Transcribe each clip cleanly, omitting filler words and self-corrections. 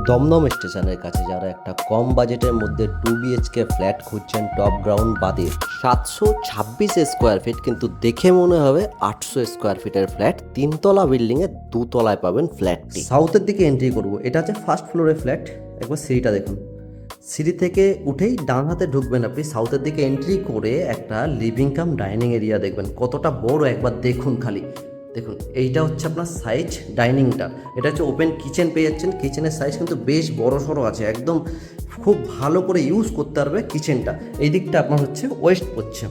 দমদম স্টেশনের কাছে যারা একটা কম বাজেটের মধ্যে 2 BHK ফ্ল্যাট খুঁজছেন টপ গ্রাউন্ড বাদে 726 স্কোয়ার ফিট, কিন্তু দেখে মনে হবে 800 স্কোয়ার ফিটের ফ্ল্যাট, 3 তলা বিল্ডিংয়ে 2 তলায় পাবেন ফ্ল্যাটটি। সাউথের দিকে এন্ট্রি করব, এটা হচ্ছে ফার্স্ট ফ্লোরে ফ্ল্যাট। একবার সিঁড়িটা দেখুন, সিঁড়ি থেকে উঠেই ডান হাতে ঢুকবেন আপনি, সাউথের দিকে এন্ট্রি করে একটা লিভিং কাম ডাইনিং এরিয়া দেখবেন কতটা বড়, একবার দেখুন খালি। দেখুন এইটা হচ্ছে আপনার সাইজ ডাইনিংটা, এটা হচ্ছে ওপেন কিচেন পেয়ে যাচ্ছেন। কিচেনের সাইজ কিন্তু বেশ বড় সড়ো আছে, একদম খুব ভালো করে ইউজ করতে পারবে কিচেনটা। এই দিকটা আপনার হচ্ছে ওয়েস্ট পড়ছে,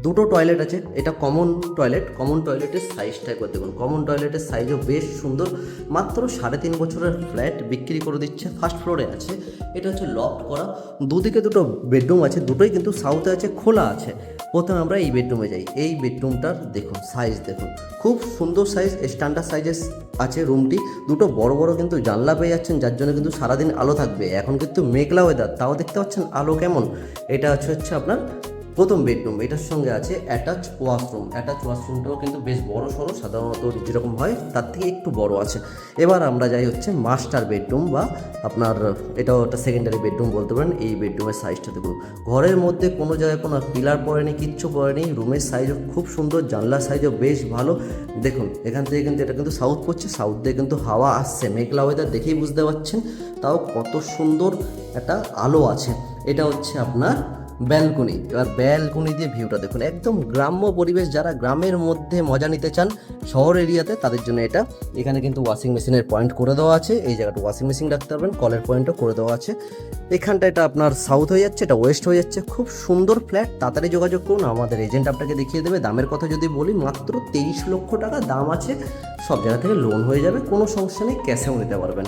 দুটো টয়লেট আছে, এটা কমন টয়লেট। কমন টয়লেটের সাইজটা একবার দেখুন, কমন টয়লেটের সাইজও বেশ সুন্দর। মাত্র 3.5 বছরের ফ্ল্যাট বিক্রি করে দিচ্ছে, ফার্স্ট ফ্লোরে আছে। এটা হচ্ছে লফট করা, দুদিকে দুটো বেডরুম আছে, দুটোই কিন্তু সাউথে আছে, খোলা আছে। প্রথমে আমরা এই বেডরুমে যাই, এই বেডরুমটার দেখুন সাইজ, দেখুন খুব সুন্দর সাইজ, স্ট্যান্ডার্ড সাইজের আছে রুমটি। দুটো বড় বড় কিন্তু জানলা পেয়ে যাচ্ছেন, যার জন্য কিন্তু সারাদিন আলো থাকবে। এখন কিন্তু মেঘলা ওয়েদার, তাও দেখতে পাচ্ছেন আলো কেমন। এটা হচ্ছে আপনার প্রথম বেডরুম, এটার সঙ্গে আছে অ্যাটাচ ওয়াশরুম। অ্যাটাচ ওয়াশরুমটাও কিন্তু বেশ বড় সড়ো, সাধারণত যেরকম হয় তার থেকে একটু বড় আছে। এবার আমরা যাই হচ্ছে মাস্টার বেডরুম, বা আপনার এটাও একটা সেকেন্ডারি বেডরুম বলতে পারেন। এই বেডরুমের সাইজটা দেখুন, ঘরের মধ্যে কোনো জায়গায় কোনো পিলার পড়েনি, কিচ্ছু পড়েনি। রুমের সাইজও খুব সুন্দর, জানলার সাইজও বেশ ভালো। দেখুন এখান থেকে কিন্তু এটা কিন্তু সাউথ পড়ছে, সাউথ দিয়ে কিন্তু হাওয়া আসছে, মেঘলা ওয়েদার দেখেই বুঝতে পারছেন। তাও কত সুন্দর একটা আলো আছে। এটা হচ্ছে আপনার ব্যালকনি। এবার ব্যালকনি দিয়ে ভিউটা দেখুন, একদম গ্রাম্য পরিবেশ। যারা গ্রামের মধ্যে মজা নিতে চান শহর এরিয়াতে, তাদের জন্য এটা। এখানে কিন্তু ওয়াশিং মেশিনের পয়েন্ট করে দেওয়া আছে, এই জায়গাটা ওয়াশিং মেশিন রাখতে পারবেন, কলের পয়েন্টও করে দেওয়া আছে। এখানটা এটা আপনার সাউথ হয়ে যাচ্ছে, এটা ওয়েস্ট হয়ে যাচ্ছে। খুব সুন্দর ফ্ল্যাট, তাড়াতাড়ি যোগাযোগ করুন, আমাদের এজেন্ট আপনাকে দেখিয়ে দেবে। দামের কথা যদি বলি, মাত্র 23 লক্ষ টাকা দাম আছে। সব জায়গা থেকে লোন হয়ে যাবে, কোনো সমস্যা নেই, ক্যাশেও নিতে পারবেন।